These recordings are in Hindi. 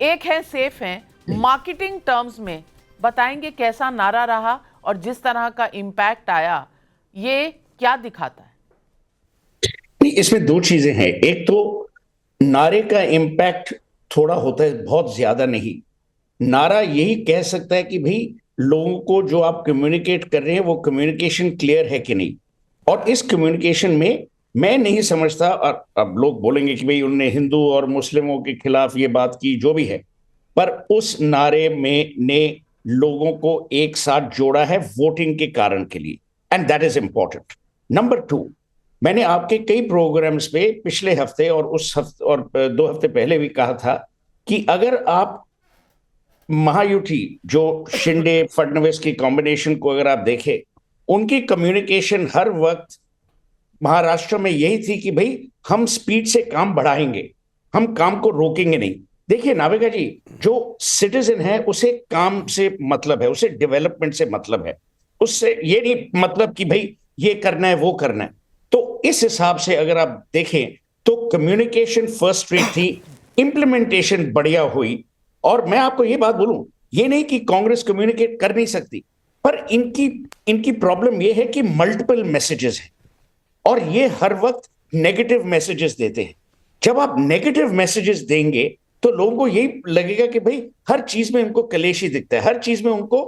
एक है सेफ है, मार्केटिंग टर्म्स में बताएंगे कैसा नारा रहा और जिस तरह का इंपैक्ट आया, ये क्या दिखाता है? नहीं, इसमें दो चीजें हैं। एक तो नारे का इम्पैक्ट थोड़ा होता है, बहुत ज्यादा नहीं। नारा यही कह सकता है कि भाई लोगों को जो आप कम्युनिकेट कर रहे हैं वो कम्युनिकेशन क्लियर है कि नहीं। और इस कम्युनिकेशन में मैं नहीं समझता, और अब लोग बोलेंगे कि भाई उनने हिंदू और मुस्लिमों के खिलाफ ये बात की, जो भी है, पर उस नारे में ने लोगों को एक साथ जोड़ा है वोटिंग के कारण के लिए, and that is important. Number two, मैंने आपके कई प्रोग्राम्स पे पिछले हफ्ते और उस हफ्ते और 2 हफ्ते पहले भी कहा था कि अगर आप महायुति, जो शिंदे फडणवीस की कॉम्बिनेशन को अगर आप देखें, उनकी कम्युनिकेशन हर वक्त महाराष्ट्र में यही थी कि भाई हम स्पीड से काम बढ़ाएंगे, हम काम को रोकेंगे नहीं। देखिए नाविका जी, जो सिटीजन है उसे काम से मतलब है, उसे डेवलपमेंट से मतलब है, उससे ये नहीं मतलब कि भाई ये करना है वो करना है। तो इस हिसाब से अगर आप देखें तो कम्युनिकेशन फर्स्ट रेट थी, इंप्लीमेंटेशन बढ़िया हुई। और मैं आपको ये बात बोलूं, ये नहीं कि कांग्रेस कम्युनिकेट कर नहीं सकती, पर इनकी इनकी प्रॉब्लम ये है कि मल्टीपल मैसेजेस हैं और ये हर वक्त नेगेटिव मैसेजेस देते हैं। जब आप नेगेटिव मैसेजेस देंगे तो लोगों को यही लगेगा कि भाई हर चीज में उनको कलेश ही दिखता है, हर चीज में उनको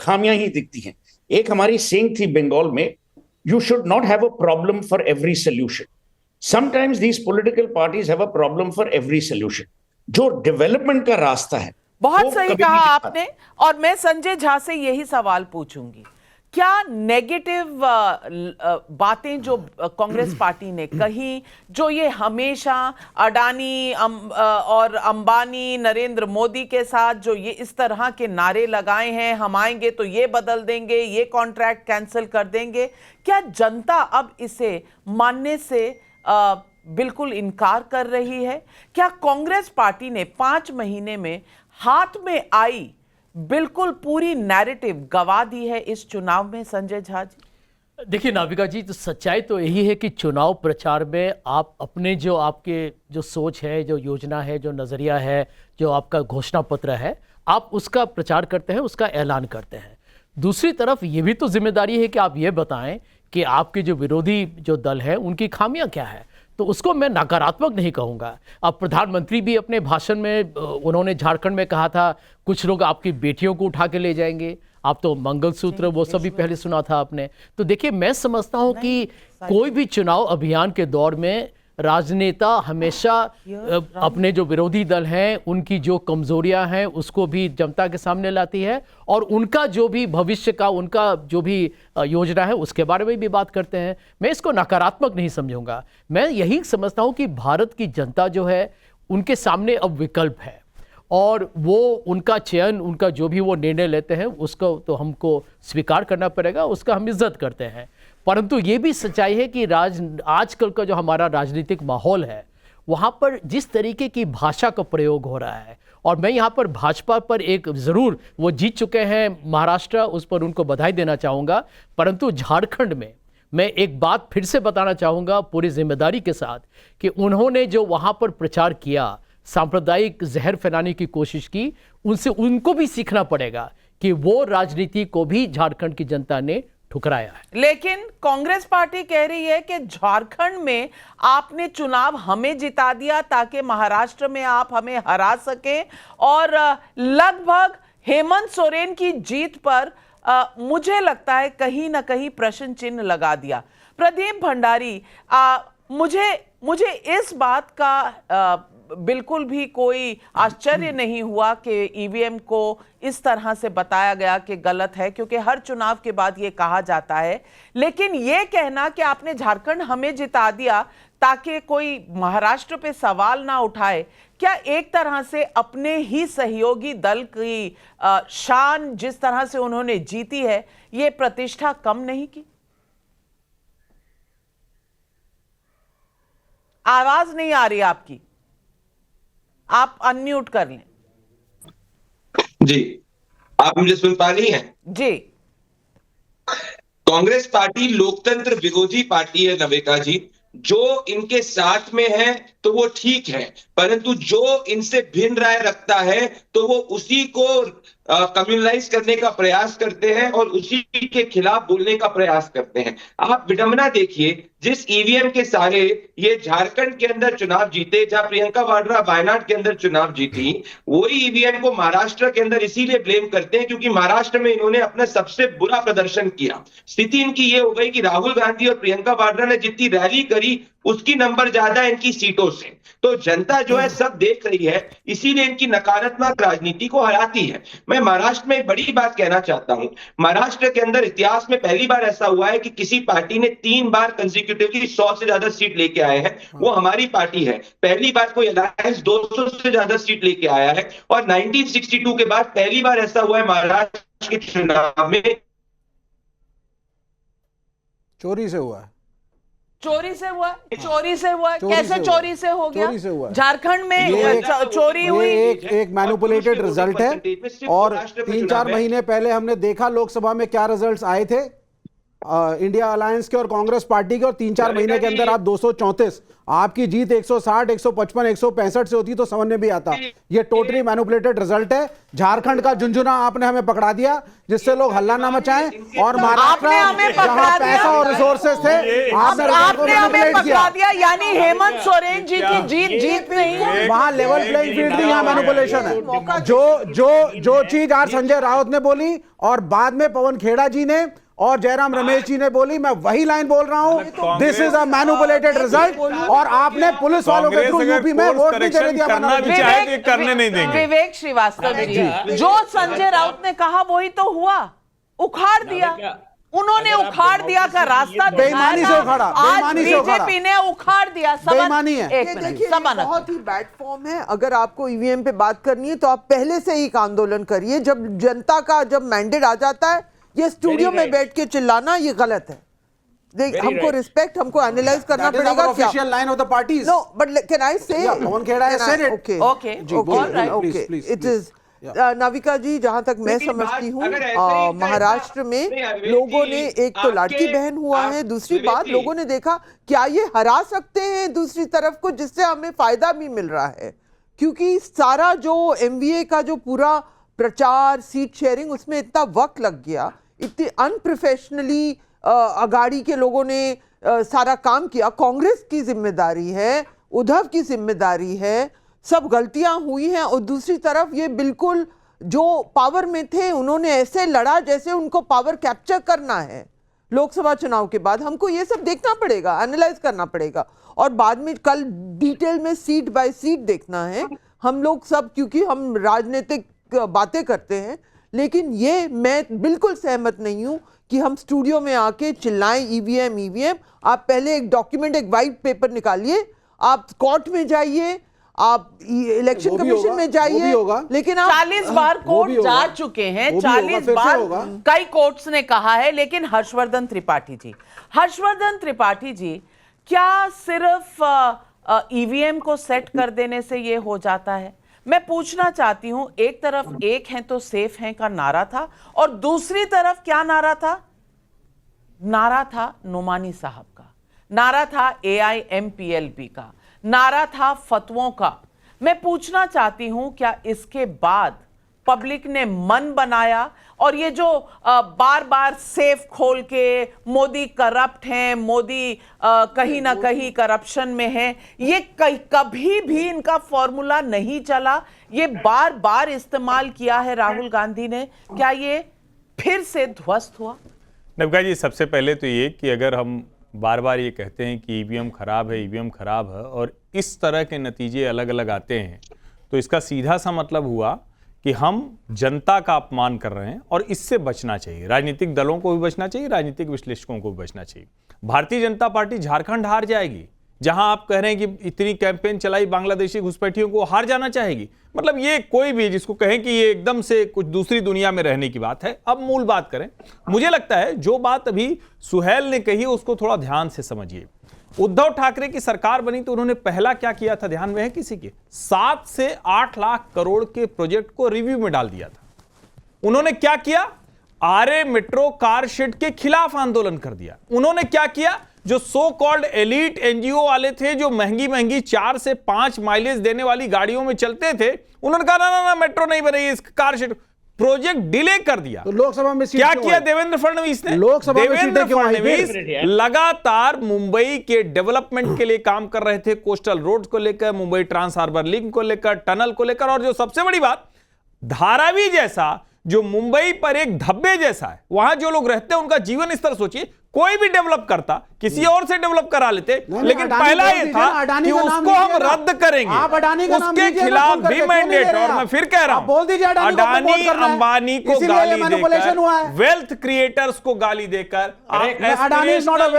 खामियां ही दिखती हैं। एक हमारी सेइंग थी बंगाल में, you should not have a problem for every solution, sometimes these political parties have a problem for every solution. जो डेवलपमेंट का रास्ता है वो बहुत सही कभी कहा नहीं दिखता। आपने। और मैं संजय झा से यही सवाल पूछूंगी, क्या नेगेटिव बातें जो कांग्रेस पार्टी ने कही, जो ये हमेशा अडानी और अंबानी, नरेंद्र मोदी के साथ जो ये इस तरह के नारे लगाए हैं, हम आएंगे तो ये बदल देंगे, ये कॉन्ट्रैक्ट कैंसिल कर देंगे, क्या जनता अब इसे मानने से बिल्कुल इनकार कर रही है? क्या कांग्रेस पार्टी ने 5 महीने में हाथ में आई बिल्कुल पूरी नैरेटिव गवा दी है इस चुनाव में, संजय झा जी? देखिए नाविका जी, तो सच्चाई तो यही है कि चुनाव प्रचार में आप अपने जो आपके जो सोच है, जो योजना है, जो नज़रिया है, जो आपका घोषणा पत्र है, आप उसका प्रचार करते हैं, उसका ऐलान करते हैं। दूसरी तरफ ये भी तो जिम्मेदारी है कि आप ये बताएं कि आपके जो विरोधी जो दल है उनकी खामियां क्या है। तो उसको मैं नकारात्मक नहीं कहूँगा। अब प्रधानमंत्री भी अपने भाषण में उन्होंने झारखंड में कहा था कुछ लोग आपकी बेटियों को उठा के ले जाएंगे, आप तो मंगलसूत्र वो सब भी पहले सुना था आपने। तो देखिए, मैं समझता हूँ कि कोई भी चुनाव अभियान के दौर में राजनेता हमेशा अपने जो विरोधी दल हैं उनकी जो कमजोरियां हैं उसको भी जनता के सामने लाती है और उनका जो भी भविष्य का उनका जो भी योजना है उसके बारे में भी बात करते हैं। मैं इसको नकारात्मक नहीं समझूंगा। मैं यही समझता हूं कि भारत की जनता जो है उनके सामने अब विकल्प है और वो उनका चयन, उनका जो भी वो निर्णय लेते हैं उसको तो हमको स्वीकार करना पड़ेगा, उसका हम इज्जत करते हैं। परंतु ये भी सच्चाई है कि आजकल का जो हमारा राजनीतिक माहौल है वहाँ पर जिस तरीके की भाषा का प्रयोग हो रहा है, और मैं यहाँ पर भाजपा पर एक ज़रूर, वो जीत चुके हैं महाराष्ट्र, उस पर उनको बधाई देना चाहूँगा, परंतु झारखंड में मैं एक बात फिर से बताना चाहूँगा पूरी जिम्मेदारी के साथ कि उन्होंने जो वहाँ पर प्रचार किया, सांप्रदायिक जहर फैलाने की कोशिश की, उनसे उनको भी सीखना पड़ेगा कि वो राजनीति को भी झारखंड की जनता ने ठुकराया है। लेकिन कांग्रेस पार्टी कह रही है कि झारखंड में आपने चुनाव हमें जिता दिया ताकि महाराष्ट्र में आप हमें हरा सके, और लगभग हेमंत सोरेन की जीत पर मुझे लगता है कहीं ना कहीं प्रश्न चिन्ह लगा दिया। प्रदीप भंडारी, मुझे इस बात का बिल्कुल भी कोई आश्चर्य नहीं हुआ कि ईवीएम को इस तरह से बताया गया कि गलत है, क्योंकि हर चुनाव के बाद ये कहा जाता है। लेकिन ये कहना कि आपने झारखंड हमें जिता दिया ताकि कोई महाराष्ट्र पे सवाल ना उठाए, क्या एक तरह से अपने ही सहयोगी दल की शान जिस तरह से उन्होंने जीती है, ये प्रतिष्ठा कम नहीं की? आवाज नहीं आ रही आपकी, आप अनम्यूट कर लें। जी, आप मुझे सुन पा रही हैं? जी। कांग्रेस पार्टी लोकतंत्र विरोधी पार्टी है नविका जी। जो इनके साथ में है तो वो ठीक है, परंतु जो इनसे भिन्न राय रखता है तो वो उसी को कम्युनलाइज करने का प्रयास करते हैं और उसी के खिलाफ बोलने का प्रयास करते हैं। आप विडंबना देखिए, जिस ईवीएम के सहारे ये झारखंड के अंदर चुनाव जीते, जहां प्रियंका वाड्रा वायनाड के अंदर चुनाव जीती, वही ईवीएम को महाराष्ट्र के अंदर इसीलिए ब्लेम करते हैं क्योंकि महाराष्ट्र में इन्होंने अपना सबसे बुरा प्रदर्शन किया। स्थिति इनकी ये हो गई कि राहुल गांधी और प्रियंका वाड्रा ने जितनी रैली करी उसकी नंबर ज्यादा इनकी सीटों से। तो जनता जो है सब देख रही है, इसीलिए इनकी नकारात्मक राजनीति को हराती है। मैं महाराष्ट्र में एक बड़ी बात कहना चाहता हूं, महाराष्ट्र के अंदर इतिहास में पहली बार ऐसा हुआ है कि किसी पार्टी ने 3 बार कंसेक्यूटिवली 100 से ज्यादा सीट लेके आए हैं, वो हमारी पार्टी है। पहली बार कोई अलायंस 200 से ज्यादा सीट लेके आया है और 1962 के बाद पहली बार ऐसा हुआ है महाराष्ट्र के चुनाव में। चोरी से हुआ है, चोरी से हुआ, चोरी से हुआ, चोरी कैसे से हुआ। चोरी से हो गया? चोरी से हुआ है। झारखंड में ये चोरी हुई। एक मैनिपुलेटेड रिजल्ट है और 3-4 महीने पहले हमने देखा लोकसभा में क्या रिजल्ट्स आए थे इंडिया अलायंस के और कांग्रेस पार्टी के, और 3-4 महीने के अंदर आप 234, आपकी जीत 160, 155, 165 से होती तो समझ में भी आता। ये टोटली मैनिपुलेटेड रिजल्ट है। झारखंड का झुंझुना आपने हमें पकड़ा दिया जिससे लोग हल्ला ना मचाएं, और महाराष्ट्र जहां पैसा और रिसोर्सेस थे आपने हमें पकड़ा दिया, यानी हेमंत सोरेन जी की जीत नहीं, वहां लेवल प्लेइंग फील्ड थी, यहाँ मैनिपुलेशन है। जो चीज आज संजय राउत ने बोली और बाद में पवन खेड़ा जी ने और जयराम रमेश जी ने बोली, मैं वही लाइन बोल रहा हूं, this is a manipulated result. और आपने पुलिस वालों के थ्रू यूपी में वोट नहीं देने दिया, करने नहीं देंगे। विवेक श्रीवास्तव जी, जो संजय राउत ने कहा वही तो हुआ, उखाड़ दिया, उन्होंने उखाड़ दिया का रास्ता बेईमानी से उखाड़ा, आज बीजेपी ने उखाड़ दिया। बेईमानी है। एक मिनट, देखिए, बहुत ही बैड फॉर्म है। अगर आपको ईवीएम पे बात करनी है तो आप पहले से ही एक आंदोलन करिए। जब जनता का जब मैंडेट आ जाता है, ये स्टूडियो में बैठ के चिल्लाना ये गलत है। देख, हमको रिस्पेक्ट, हमको एनालाइज करना पड़ेगा क्या official line of the parties. No, but can I say Pawan Khera has said it. Okay Okay. Okay, it is Navika ji, जहां तक मैं समझती हूँ महाराष्ट्र में लोगों ने, एक तो लाडकी बहन हुआ है, दूसरी बात लोगों ने देखा क्या ये हरा सकते हैं दूसरी तरफ को, जिससे हमें फायदा भी मिल रहा है। क्योंकि सारा जो एमवीए का जो पूरा प्रचार, सीट शेयरिंग, उसमें इतना वक्त लग गया, इतनी अनप्रोफेशनली अगाड़ी के लोगों ने सारा काम किया। कांग्रेस की जिम्मेदारी है, उद्धव की जिम्मेदारी है, सब गलतियां हुई हैं। और दूसरी तरफ ये बिल्कुल जो पावर में थे उन्होंने ऐसे लड़ा जैसे उनको पावर कैप्चर करना है। लोकसभा चुनाव के बाद हमको ये सब देखना पड़ेगा, एनालाइज करना पड़ेगा, और बाद में कल डिटेल में सीट बाय सीट देखना है हम लोग सब, क्योंकि हम राजनीतिक बातें करते हैं। लेकिन ये मैं बिल्कुल सहमत नहीं हूं कि हम स्टूडियो में आके चिल्लाएं ईवीएम ईवीएम। आप पहले एक डॉक्यूमेंट, एक वाइट पेपर निकालिए, आप कोर्ट में जाइए, आप इलेक्शन कमीशन में जाइए, लेकिन आप 40 बार कोर्ट जा चुके हैं, 40 बार कई कोर्ट्स ने कहा है। लेकिन हर्षवर्धन त्रिपाठी जी, क्या सिर्फ ईवीएम को सेट कर देने से ये हो जाता है? मैं पूछना चाहती हूं, एक तरफ एक है तो सेफ है का नारा था, और दूसरी तरफ क्या नारा था? नारा था नुमानी साहब का, नारा था AIMPLB का, नारा था फतवों का। मैं पूछना चाहती हूं, क्या इसके बाद पब्लिक ने मन बनाया और ये जो बार बार सेफ खोल के मोदी करप्ट हैं, मोदी कहीं ना कहीं करप्शन में है, ये कभी भी इनका फॉर्मूला नहीं चला, ये बार बार इस्तेमाल किया है राहुल गांधी ने, क्या ये फिर से ध्वस्त हुआ? नवका जी, सबसे पहले तो ये कि अगर हम बार बार ये कहते हैं कि ईवीएम खराब है, ईवीएम खराब है, और इस तरह के नतीजे अलग अलग आते हैं, तो इसका सीधा सा मतलब हुआ कि हम जनता का अपमान कर रहे हैं, और इससे बचना चाहिए। राजनीतिक दलों को भी बचना चाहिए, राजनीतिक विश्लेषकों को भी बचना चाहिए। भारतीय जनता पार्टी झारखंड हार जाएगी, जहां आप कह रहे हैं कि इतनी कैंपेन चलाई बांग्लादेशी घुसपैठियों को, हार जाना चाहेगी। मतलब ये कोई भी जिसको कहें कि ये एकदम से कुछ दूसरी दुनिया में रहने की बात है। अब मूल बात करें, मुझे लगता है जो बात अभी सुहेल ने कही उसको थोड़ा ध्यान से समझिए। उद्धव ठाकरे की सरकार बनी तो उन्होंने पहला क्या किया था, ध्यान में है किसी के? 7 से 8 लाख करोड़ के प्रोजेक्ट को रिव्यू में डाल दिया था। उन्होंने क्या किया? आरे मेट्रो कार शेड के खिलाफ आंदोलन कर दिया। उन्होंने क्या किया? जो सो कॉल्ड एलीट एनजीओ वाले थे, जो महंगी महंगी 4 से 5 माइलेज देने वाली गाड़ियों में चलते थे, उन्होंने कहा ना मेट्रो नहीं बनेगी, इस कार शेड प्रोजेक्ट डिले कर दिया। तो लोकसभा में क्या किया देवेंद्र फडणवीस ने? लोकसभा में देवेंद्र क्यों आई? फडणवीस लगातार मुंबई के डेवलपमेंट के लिए काम कर रहे थे, कोस्टल रोड को लेकर, मुंबई ट्रांस हार्बर लिंक को लेकर, टनल को लेकर, और जो सबसे बड़ी बात, धारावी जैसा जो मुंबई पर एक धब्बे जैसा है, वहां जो लोग रहते हैं उनका जीवन स्तर सोचिए, कोई भी डेवलप करता किसी और से डेवलप करा लेते, लेकिन पहला ये था कि उसको हम रद्द करेंगे, उसके खिलाफ भी मैंडेट। और मैं फिर कह रहा हूं, अडानी अंबानी को गाली देकर, वेल्थ क्रिएटर्स को गाली देकर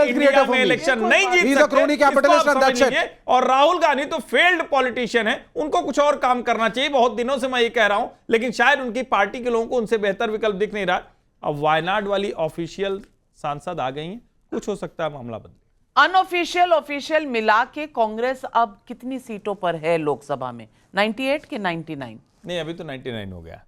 इंडिया में इलेक्शन नहीं जीत सकते। और राहुल गांधी तो फेल्ड पॉलिटिशियन है, उनको कुछ और काम करना चाहिए। बहुत दिनों से मैं ये कह रहा हूं, लेकिन शायद उनकी पार्टी के लोगों को उनसे बेहतर विकल्प दिख नहीं रहा। अब वायनाड वाली ऑफिशियल सांसद आ गई हैं, कुछ हो सकता है मामला बदले। अनऑफिशियल ऑफिशियल मिला के कांग्रेस अब कितनी सीटों पर है लोकसभा में? 98 के 99? नहीं, अभी तो 99 हो गया,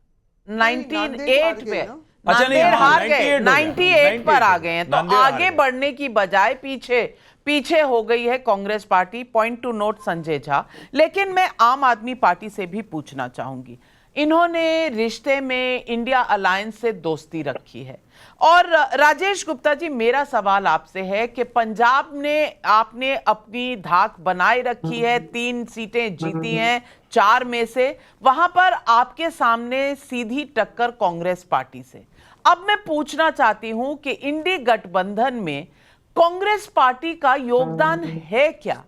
98 पे। अच्छा, नहीं, हार गए, 98 पर आ गए हैं। तो नांदेड़ हार आगे गए। बढ़ने की बजाय पीछे हो गई है Congress party. Point two note Sanjay Jha. लेकिन मैं आम आदमी पार्टी से भी पूछना चाहूंगी, इन्होंने रिश्ते में इंडिया अलायंस से दोस्ती रखी है। और राजेश गुप्ता जी, मेरा सवाल आपसे है कि पंजाब ने आपने अपनी धाक बनाए रखी है, 3 सीटें जीती हैं 4 में से, वहां पर आपके सामने सीधी टक्कर कांग्रेस पार्टी से। अब मैं पूछना चाहती हूं कि इंडी गठबंधन में कांग्रेस पार्टी का योगदान है क्या?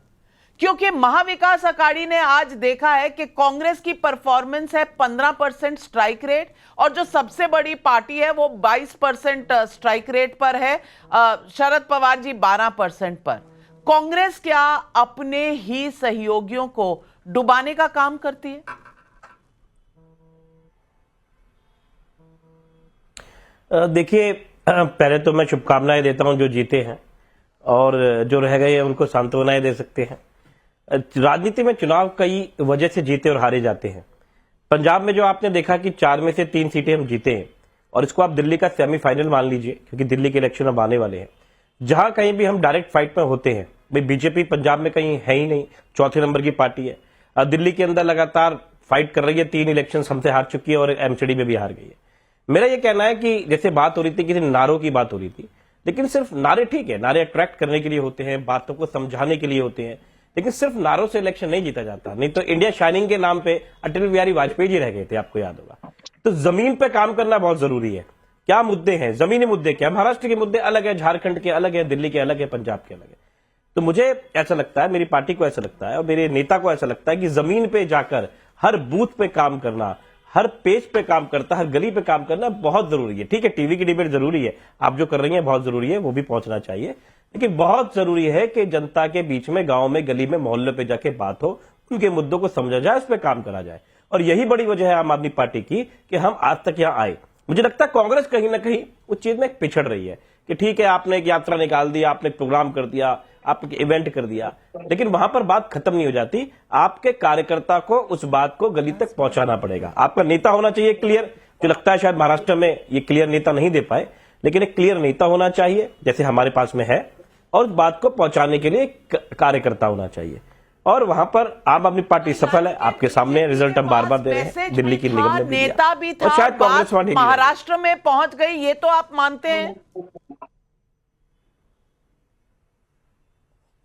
क्योंकि महाविकास अघाड़ी ने आज देखा है कि कांग्रेस की परफॉर्मेंस है 15% स्ट्राइक रेट, और जो सबसे बड़ी पार्टी है वो 22% स्ट्राइक रेट पर है, शरद पवार जी 12% पर। कांग्रेस क्या अपने ही सहयोगियों को डुबाने का काम करती है? देखिए, पहले तो मैं शुभकामनाएं देता हूं जो जीते हैं, और जो रह गए हैं उनको सांत्वनाएं दे सकते हैं। राजनीति में चुनाव कई वजह से जीते और हारे जाते हैं। पंजाब में जो आपने देखा कि 4 में से 3 सीटें हम जीते हैं, और इसको आप दिल्ली का सेमीफाइनल मान लीजिए, क्योंकि दिल्ली के इलेक्शन अब आने वाले हैं, जहां कहीं भी हम डायरेक्ट फाइट में होते हैं। भाई बीजेपी पंजाब में कहीं है ही नहीं, 4थे नंबर की पार्टी है। दिल्ली के अंदर लगातार फाइट कर रही है, 3 इलेक्शन हमसे हार चुकी है और एमसीडी में भी हार गई है। मेरा यह कहना है कि जैसे बात हो रही थी, किसी नारों की बात हो रही थी, लेकिन सिर्फ नारे ठीक है, नारे अट्रैक्ट करने के लिए होते हैं, बातों को समझाने के लिए होते हैं, लेकिन सिर्फ नारों से इलेक्शन नहीं जीता जाता। नहीं तो इंडिया शाइनिंग के नाम पे अटल बिहारी वाजपेयी जी रह गए थे, आपको याद होगा। तो जमीन पे काम करना बहुत जरूरी है। क्या मुद्दे हैं, जमीनी मुद्दे क्या? महाराष्ट्र के मुद्दे अलग है, झारखंड के अलग है, दिल्ली के अलग है, पंजाब के अलग है। तो मुझे ऐसा लगता है, मेरी पार्टी को ऐसा लगता है और मेरे नेता को ऐसा लगता है कि जमीन पे जाकर हर बूथ पे काम करना, हर पेज पे काम करता, हर गली पे काम करना बहुत जरूरी है। ठीक है, टीवी की डिबेट जरूरी है, आप जो कर रही हैं बहुत जरूरी है, वो भी पहुंचना चाहिए, लेकिन बहुत जरूरी है कि जनता के बीच में, गांव में, गली में, मोहल्ले पे जाके बात हो, उनके मुद्दों को समझा जाए, उस पर काम करा जाए। और यही बड़ी वजह है आम आदमी पार्टी की कि हम आज तक यहां आए। मुझे लगता है कांग्रेस कहीं ना कहीं उस चीज में पिछड़ रही है कि ठीक है, आपने एक यात्रा निकाल दी, आपने एक प्रोग्राम कर दिया, आपने इवेंट कर दिया, लेकिन वहां पर बात खत्म नहीं हो जाती। आपके कार्यकर्ता को उस बात को गली तक पहुंचाना पड़ेगा। आपका नेता होना चाहिए क्लियर। जो लगता है शायद महाराष्ट्र में ये क्लियर नेता नहीं दे पाए, लेकिन एक क्लियर नेता होना चाहिए जैसे हमारे पास में है, और उस बात को पहुंचाने के लिए कार्यकर्ता होना चाहिए। और वहां पर आम आदमी पार्टी सफल है, आपके सामने रिजल्ट हम बार-बार दे रहे हैं, दिल्ली की निगम ने भी दिया, नेता भी था, और शायद कांग्रेस वाले महाराष्ट्र में पहुंच गई, ये तो आप मानते हैं?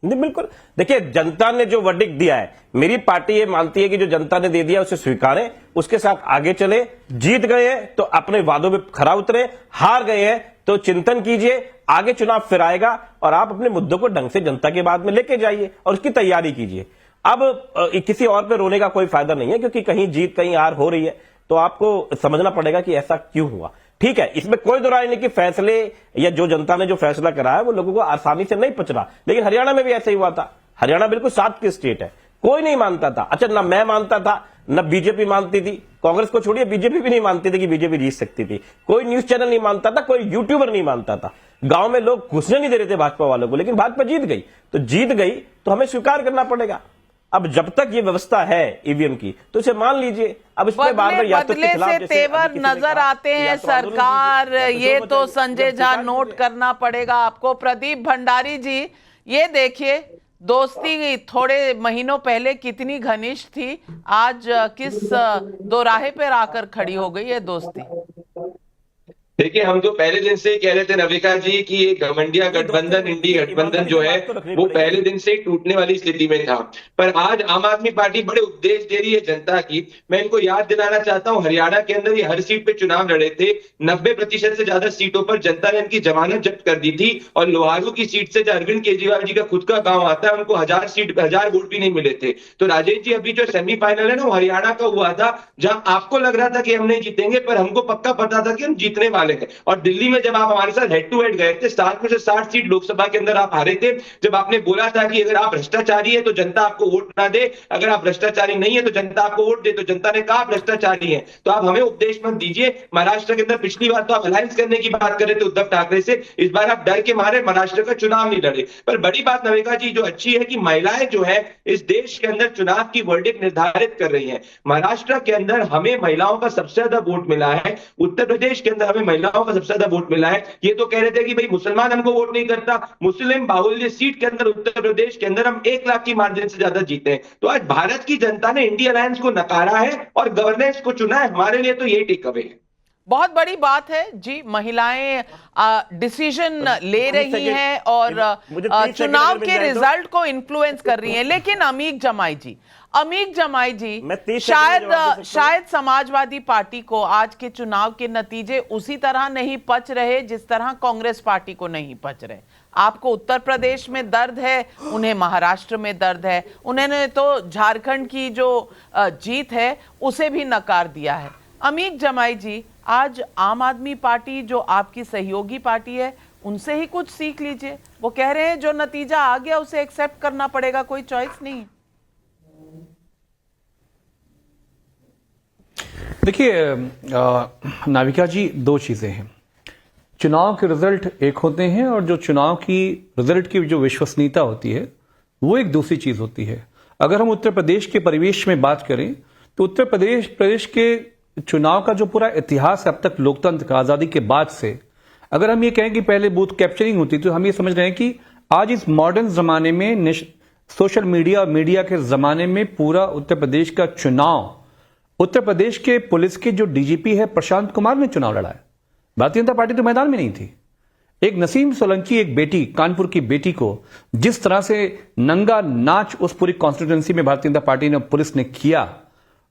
नहीं, बिल्कुल। देखिए, जनता ने जो वर्डिक्ट दिया है, मेरी पार्टी ये मानती है कि जो जनता ने दे दिया उसे स्वीकारें, उसके साथ आगे चले। जीत गए हैं तो अपने वादों पे खरा उतरे, हार गए हैं तो चिंतन कीजिए, आगे चुनाव फिर आएगा और आप अपने मुद्दों को ढंग से जनता के बाद में लेके जाइए और उसकी तैयारी कीजिए। अब किसी और पे रोने का कोई फायदा नहीं है, क्योंकि कहीं जीत कहीं हार हो रही है, तो आपको समझना पड़ेगा कि ऐसा क्यों हुआ। ठीक है, इसमें कोई दो राय नहीं कि फैसले या जो जनता ने जो फैसला करा है वो लोगों को आसानी से नहीं पचरा, लेकिन हरियाणा में भी ऐसा ही हुआ था। हरियाणा बिल्कुल साथ की स्टेट है, कोई नहीं मानता था। अच्छा, ना मैं मानता था, न बीजेपी मानती थी, कांग्रेस को छोड़िए बीजेपी भी नहीं मानती थी कि बीजेपी जीत सकती थी, कोई न्यूज चैनल नहीं मानता था, कोई यूट्यूबर नहीं मानता था, गांव में लोग घुसने नहीं दे रहे थे भाजपा वालों को, लेकिन भाजपा जीत गई। तो जीत गई तो हमें स्वीकार करना पड़ेगा। अब जब तक ये व्यवस्था है ईवीएम की, तो इसे मान लीजिए। अब इस पर बार-बार या तो बदले से तेवर नजर आते हैं सरकार, ये तो संजय झा नोट करना पड़ेगा आपको। प्रदीप भंडारी जी, ये देखिए, दोस्ती थोड़े महीनों पहले कितनी घनिष्ठ थी, आज किस दोराहे पर आकर खड़ी हो गई है दोस्ती। देखिए, हम तो पहले दिन से ही कह रहे थे नविका जी कि ये घमंडिया गठबंधन, इंडी गठबंधन जो है वो पहले दिन से ही टूटने वाली स्थिति में था। पर आज आम आदमी पार्टी बड़े उपदेश दे रही है जनता की। मैं इनको याद दिलाना चाहता हूं, हरियाणा के अंदर ये हर सीट पे चुनाव लड़े थे, 90% से ज्यादा सीटों पर जनता ने इनकी जमानत जब्त कर दी थी। और लोहारू की सीट से जो अरविंद केजरीवाल जी का खुद का गांव आता है, उनको 1000 वोट भी नहीं मिले थे। तो राजेश जी, अभी जो सेमीफाइनल है ना, वो हरियाणा का हुआ था, जहां आपको लग रहा था कि हम नहीं जीतेंगे, पर हमको पक्का पता था कि हम जीतने वाले। और दिल्ली में जब आप हमारे साथ हेड टू हेड गए थे, 60 में से 60 सीट लोकसभा के अंदर आप हारे थे। जब आपने बोला था कि अगर आप भ्रष्टाचारी है तो जनता आपको वोट ना दे, अगर आप भ्रष्टाचारी नहीं है तो जनता आपको वोट दे, तो जनता ने कहा भ्रष्टाचारी है। तो आप हमें उपदेश मत दीजिए। महाराष्ट्र के अंदर पिछली बार तो आप अलायंस करने की बात कर रहे थे उद्धव ठाकरे से, इस बार आप डर के मारे महाराष्ट्र का चुनाव नहीं लड़े। पर बड़ी बात नविका जी जो अच्छी है कि महिलाएं जो है इस देश के अंदर चुनाव की वर्डिक्ट निर्धारित कर रही है। महाराष्ट्र के अंदर हमें महिलाओं का सबसे ज्यादा वोट मिला है, उत्तर प्रदेश के अंदर हमें महिलाओं का सबसे ज्यादा वोट मिला है। ये तो कह रहे थे कि भाई मुसलमान हमको वोट नहीं करता, मुस्लिम बाहुल्य सीट के अंदर उत्तर प्रदेश के अंदर हम 1 लाख की मार्जिन से ज्यादा जीते हैं। तो आज भारत की जनता ने इंडिया अलायंस को नकारा है और गवर्नेंस को चुना है। हमारे लिए तो यही टेक अवे है। बहुत बड़ी बात है जी, महिलाएं डिसीजन ले रही हैं और चुनाव के रिजल्ट को इन्फ्लुएंस कर रही हैं। लेकिन अमीक जमाई जी, शायद समाजवादी पार्टी को आज के चुनाव के नतीजे उसी तरह नहीं पच रहे जिस तरह कांग्रेस पार्टी को नहीं पच रहे। आपको उत्तर प्रदेश में दर्द है, उन्हें महाराष्ट्र में दर्द है, उन्होंने तो झारखंड की जो जीत है उसे भी नकार दिया है। अमीक जमाई जी, आज आम आदमी पार्टी जो आपकी सहयोगी पार्टी है उनसे ही कुछ सीख लीजिए। वो कह रहे हैं जो नतीजा आ गया उसे एक्सेप्ट करना पड़ेगा, कोई चॉइस नहीं है। देखिए नाविका जी, दो चीजें हैं। चुनाव के रिजल्ट एक होते हैं और जो चुनाव की रिजल्ट की जो विश्वसनीयता होती है वो एक दूसरी चीज होती है। अगर हम उत्तर प्रदेश के परिवेश में बात करें तो उत्तर प्रदेश के चुनाव का जो पूरा इतिहास है अब तक लोकतंत्र का, आजादी के बाद से, अगर हम ये कहें कि पहले बूथ कैप्चरिंग होती तो हम ये समझ रहे हैं कि आज इस मॉडर्न जमाने में, सोशल मीडिया के जमाने में, पूरा उत्तर प्रदेश का चुनाव, उत्तर प्रदेश के पुलिस के जो डीजीपी है प्रशांत कुमार ने चुनाव लड़ा है। भारतीय जनता पार्टी तो मैदान में नहीं थी। एक नसीम सोलंकी, एक बेटी, कानपुर की बेटी को जिस तरह से नंगा नाच उस पूरी कॉन्स्टिट्यूंसी में भारतीय जनता पार्टी ने, पुलिस ने किया,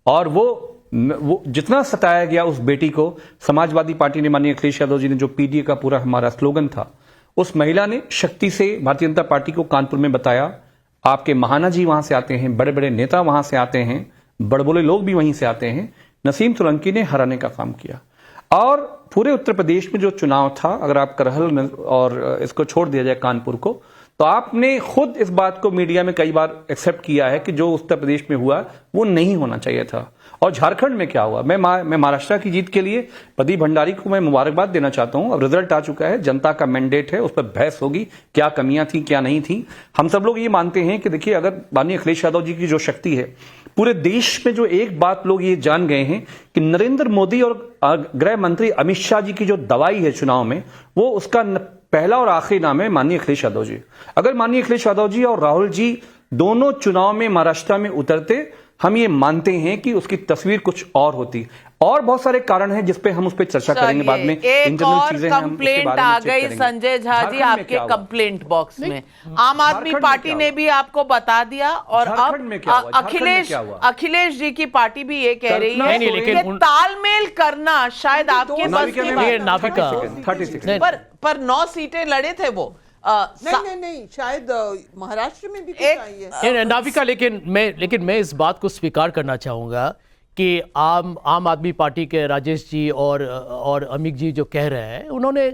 और वो जितना सताया गया उस बेटी को, समाजवादी पार्टी ने, माननीय अखिलेश यादव जी ने, जो पीडीए का पूरा हमारा स्लोगन था, उस महिला ने शक्ति से भारतीय जनता पार्टी को कानपुर में बताया। आपके महाना जी वहां से आते हैं, बड़े बड़े नेता वहां से आते हैं, बड़बोले लोग भी वहीं से आते हैं। नसीम सोलंकी ने हराने का काम किया। और पूरे उत्तर प्रदेश में जो चुनाव था, अगर आप करहल और इसको छोड़ दिया जाए कानपुर को, तो आपने खुद इस बात को मीडिया में कई बार एक्सेप्ट किया है कि जो उत्तर प्रदेश में हुआ वो नहीं होना चाहिए था। और झारखंड में क्या हुआ, मैं महाराष्ट्र की जीत के लिए प्रदीप भंडारी को मैं मुबारकबाद देना चाहता हूं। अब रिजल्ट आ चुका है, जनता का मैंडेट है, उस पर बहस होगी, क्या कमियां थी क्या नहीं थी। हम सब लोग ये मानते हैं कि देखिए, अगर माननीय अखिलेश यादव जी की जो शक्ति है, पूरे देश में जो एक बात लोग ये जान गए हैं कि नरेंद्र मोदी और गृह मंत्री अमित शाह जी की जो दवाई है चुनाव में, वो उसका पहला और आखिरी नाम है माननीय अखिलेश यादव जी। अगर माननीय अखिलेश यादव जी और राहुल जी दोनों चुनाव में महाराष्ट्र में उतरते, हम ये मानते हैं कि उसकी तस्वीर कुछ और होती। और बहुत सारे कारण हैं जिस पे हम उस पर चर्चा करेंगे बाद में। एक और कंप्लेंट आ गई संजय झा जी आपके कंप्लेंट बॉक्स में। आम आदमी पार्टी ने भी आपको बता दिया और अब अखिलेश जी की पार्टी भी ये कह रही है कि तालमेल करना शायद आपके बस की बात नहीं। पर 9 सीटें लड़े थे वो। नहीं, शायद महाराष्ट्र में भी कुछ आई है नाविका। लेकिन मैं इस बात को स्वीकार करना चाहूंगा कि आम आदमी पार्टी के राजेश जी और अमित जी जो कह रहे हैं, उन्होंने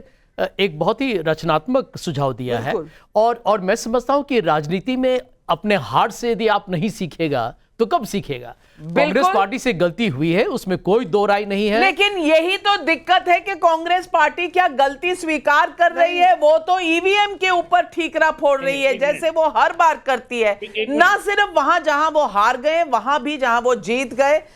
एक बहुत ही रचनात्मक सुझाव दिया है। और मैं समझता हूं कि राजनीति में अपने हार से यदि आप नहीं सीखेगा तो कब सीखेगा। कांग्रेस पार्टी से गलती हुई है, उसमें कोई दो राय नहीं है। लेकिन यही तो दिक्कत है कि कांग्रेस पार्टी क्या गलती स्वीकार कर रही है, वो तो ईवीएम के ऊपर ठीकरा फोड़ रही है जैसे वो हर बार करती है। ना सिर्फ वहां जहां वो हार गए, वहां भी जहां वो जीत गए